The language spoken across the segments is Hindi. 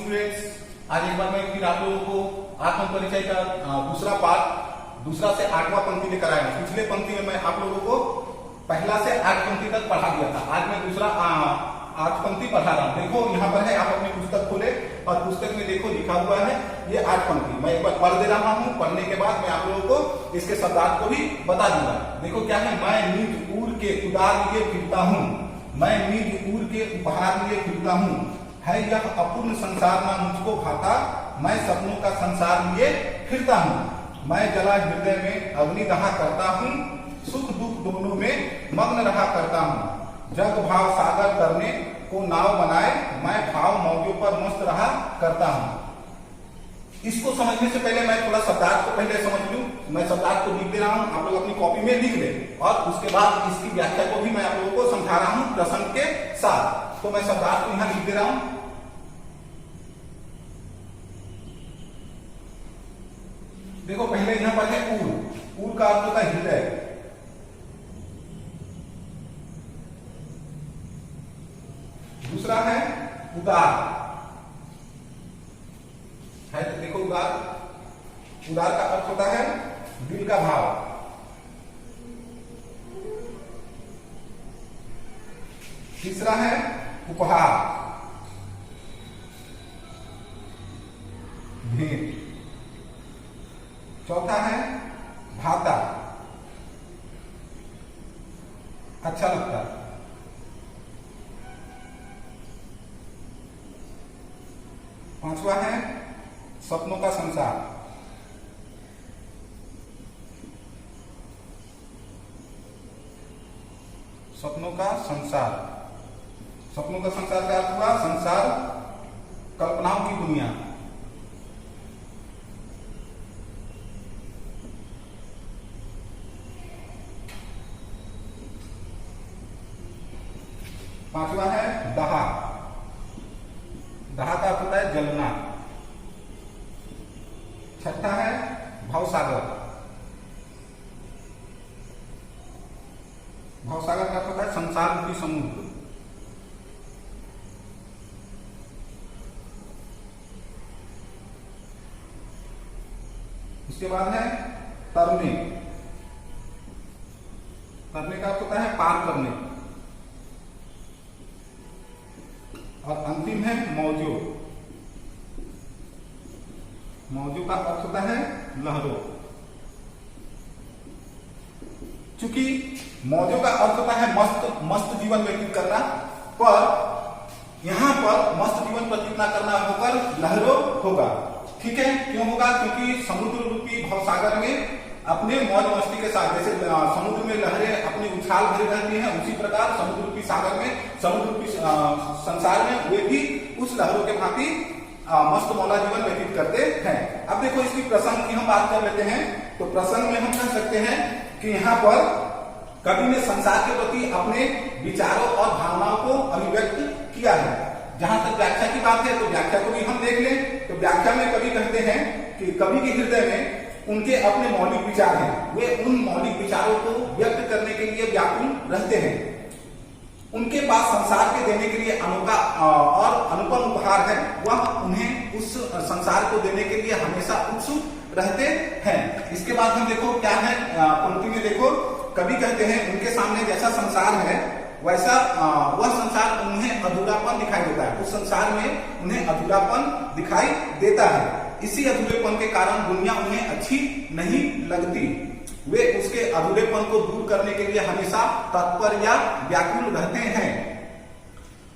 स्टूडेंट्स, आज एक बार मैं फिर आप लोगों को आत्म परिचय का दूसरा पार्ट, दूसरा से 8वां पंक्ति लेकर आया हूं। पिछले पंक्ति में मैं आप लोगों को पहला से 8 पंक्ति तक पढ़ा दिया था। आज मैं दूसरा 8 पंक्ति पढ़ा रहा हूं। देखो यहाँ पर है, आप अपनी पुस्तक खोले और पुस्तक में देखो लिखा हुआ है ये 8 पंक्ति। मैं एक बार पढ़ दे रहा हूँ, पढ़ने के बाद मैं आप लोगों को इसके शब्दार्थ को भी बता दूंगा। देखो क्या है, मैं निज ऊर के उदार लिए फिरता हूँ, मैं निज ऊर के उपहार लिए फिरता हूँ, है यह अपूर्ण संसार ना मुझको भाता, मैं सपनों का संसार लिए फिरता हूँ, मैं जला हृदय में अग्नि रहा करता हूँ, सुख दुख दोनों में मग्न रहा करता हूँ, जग भाव सागर करने को नाव बनाए, मैं भाव मौजों पर मस्त रहा करता हूँ। इसको समझने से पहले मैं थोड़ा शब्दार्थ को पहले समझ लूं। मैं शब्दार्थ को लिख दे रहा हूं, आप लोग अपनी कॉपी में लिख लें और उसके बाद इसकी व्याख्या को भी मैं आप लोगों को समझा रहा हूं प्रसंग के साथ। तो मैं शब्दार्थ को यहां लिख दे रहा हूं। देखो पहले यहां पर है ऊर। ऊर का अर्थ होता है हृदय। दूसरा है उदार, है तो देखो उदार, उदार का अर्थ होता है दिल का भाव। तीसरा है उपहार, भेंट। चौथा है भाता, अच्छा लगता। पांचवा है सपनों का संसार। सपनों का संसार, सपनों का संसार का अर्थ हुआ संसार कल्पनाओं की दुनिया। पांचवा है दहा। दहा का अर्थ होता है जलना। छठा है भवसागर। भवसागर का अर्थ होता है संसार रूपी समुद्र। उसके बाद है तरने। तरने का अर्थ होता है पार करने। और अंतिम है मौजो। मौजों का अर्थ होता है लहरों। चूंकि मौजों का अर्थ होता है मस्त जीवन व्यतीत करना, पर यहां पर मस्त जीवन व्यतीत न करना होकर लहरों होगा। ठीक है, क्यों होगा? क्योंकि समुद्र रूपी भवसागर में अपने मौज मस्ती के साथ, जैसे समुद्र में लहरें अपनी उछाल भरी रहती हैं, उसी प्रकार समुद्र रूपी सागर में, समुद्र रूपी संसार में वे भी उस लहरों के भांति मस्त मौला जीवन व्यतीत करते हैं। अब देखो इसकी प्रसंग की हम बात कर लेते हैं। तो प्रसंग में हम कह सकते हैं कि यहाँ पर कवि ने संसार के प्रति अपने विचारों और भावनाओं को अभिव्यक्त किया है। जहां तक व्याख्या की बात है तो व्याख्या को भी हम देख लें। तो व्याख्या में कवि कहते हैं कि कवि के हृदय में उनके अपने मौलिक विचार हैं, वे उन मौलिक विचारों को व्यक्त करने के लिए व्याकुल रहते हैं। उनके पास संसार के देने के लिए अनोखा और अनुपम उपहार है, वह उन्हें उस संसार को देने के लिए हमेशा उत्सुक रहते हैं। इसके बाद हम देखो क्या है पंक्ति में, देखो कवि कहते हैं उनके सामने जैसा संसार है वैसा वह संसार उन्हें अधूरापन दिखाई देता है। उस संसार में उन्हें अधूरापन दिखाई देता है। इसी अधूरेपन के कारण दुनिया उन्हें अच्छी नहीं लगती। वे उसके अधूरेपन को दूर करने के लिए हमेशा तत्पर या व्याकुल रहते हैं।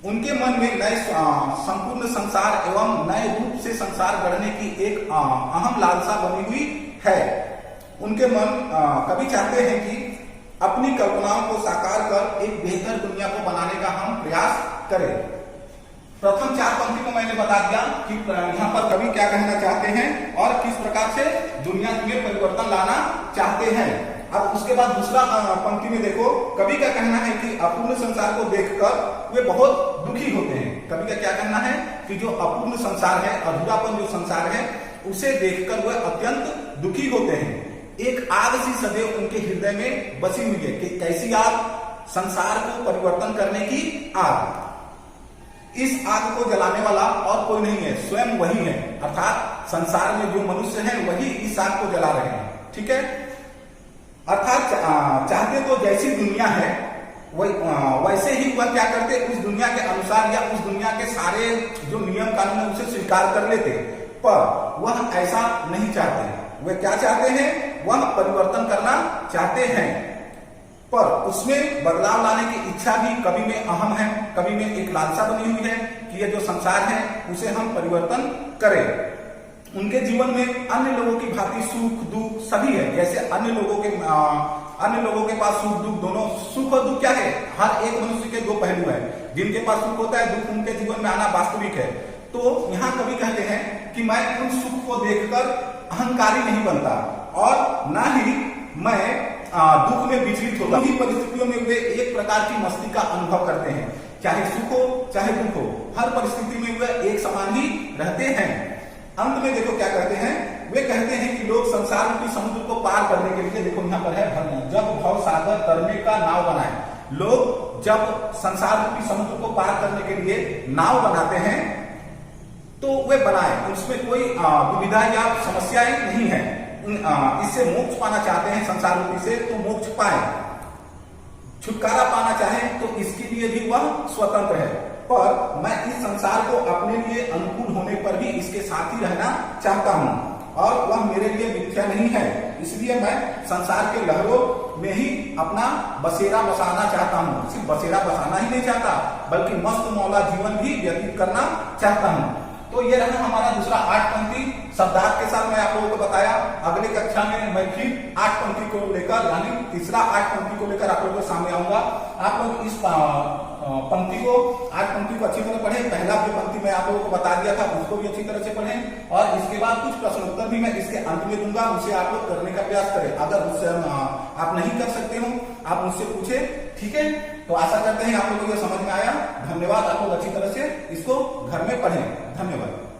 उनके मन में नए संपूर्ण संसार एवं नए रूप से संसार गढ़ने की एक अहम लालसा बनी हुई है। उनके मन कभी चाहते हैं कि अपनी कल्पनाओं को साकार कर एक बेहतर दुनिया को बनाने का हम प्रयास करें। प्रथम 4 पंक्ति को मैंने बता दिया कि यहाँ पर कवि क्या कहना चाहते हैं और किस प्रकार से दुनिया में परिवर्तन लाना चाहते हैं। अब उसके बाद दूसरा पंक्ति में देखो कवि का कहना है कि अपूर्ण संसार को देखकर वे बहुत दुखी होते हैं। कवि का क्या कहना है कि जो अपूर्ण संसार है, अधूरापन जो संसार है, उसे देखकर वे अत्यंत दुखी होते हैं। एक आग सी सदैव उनके हृदय में बसी हुई है। कि कैसी आग? संसार को परिवर्तन करने की आग। इस आग को जलाने वाला और कोई नहीं है, स्वयं वही है। अर्थात संसार में जो मनुष्य हैं वही इस आग को जला रहे हैं। ठीक है, अर्थात चाहते तो जैसी दुनिया है वैसे ही वह क्या करते, उस दुनिया के अनुसार या उस दुनिया के सारे जो नियम कानून है उसे स्वीकार कर लेते, पर वह ऐसा नहीं चाहते। वे क्या चाहते हैं, वह परिवर्तन करना चाहते हैं, पर उसमें बदलाव लाने की इच्छा भी कभी में अहम है, कभी में एक लालसा बनी हुई है कि ये जो संसार है उसे हम परिवर्तन करें। उनके जीवन में अन्य लोगों की भांति सुख दुख सभी है, जैसे अन्य लोगों के पास सुख दुख दोनों, सुख और दुख क्या है, हर एक मनुष्य के दो पहलू है। जिनके पास सुख होता है, दुख उनके जीवन में आना वास्तविक है। तो यहाँ कवि कहते हैं कि मैं उन सुख को देखकर अहंकारी नहीं बनता और ना ही मैं दुख में विचलित होता। उन्हीं परिस्थितियों में वे एक प्रकार की मस्ती का अनुभव करते हैं, चाहे सुख हो चाहे दुख हो, हर परिस्थिति में वे एक समान ही रहते हैं। अंत में देखो क्या कहते हैं, वे कहते हैं कि लोग संसार रूपी समुद्र को पार करने के लिए, देखो यहाँ पर है भरना, जब भव सागर तरने का नाव बनाए। लोग जब संसार रूपी समुद्र को पार करने के लिए नाव बनाते हैं तो वे बनाए, उसमें कोई दुविधा या समस्याएं नहीं है। इससे मोक्ष पाना चाहते हैं संसार रूपी से तो मोक्ष पाए, छुटकारा पाना चाहे तो इसके लिए भी वह स्वतंत्र है। पर मैं इस संसार को अपने लिए अनुकूल होने पर भी इसके साथ ही रहना चाहता हूँ और वह मेरे लिए मिथ्या नहीं है, इसलिए मैं संसार के लहरों में ही अपना बसेरा बसाना चाहता हूँ। सिर्फ बसेरा बसाना ही नहीं चाहता बल्कि मस्त मौला जीवन भी व्यतीत करना चाहता हूँ। तो ये रहा हमारा दूसरा 8 पंक्ति शब्दार्थ के साथ मैं आप लोगों को बताया। अगले कक्षा में मैं फिर 8 पंक्ति को लेकर यानी तीसरा 8 पंक्ति को लेकर आप लोगों के सामने आऊंगा। आप लोग इस पंक्ति को 8 पंक्ति को अच्छी तरह पढ़ें। पहला जो पंक्ति मैं आप लोगों को बता दिया था उसको भी अच्छी तरह से पढ़ें और इसके बाद कुछ प्रश्नोत्तर भी मैं इसके अंत में दूंगा, उसे आप लोग करने का प्रयास करें। अगर उससे आप नहीं कर सकते हो आप मुझसे पूछे, ठीक है। तो आशा करते हैं आप लोगों को समझ में आया। धन्यवाद। आप लोग अच्छी तरह से इसको घर में पढ़ें। धन्यवाद।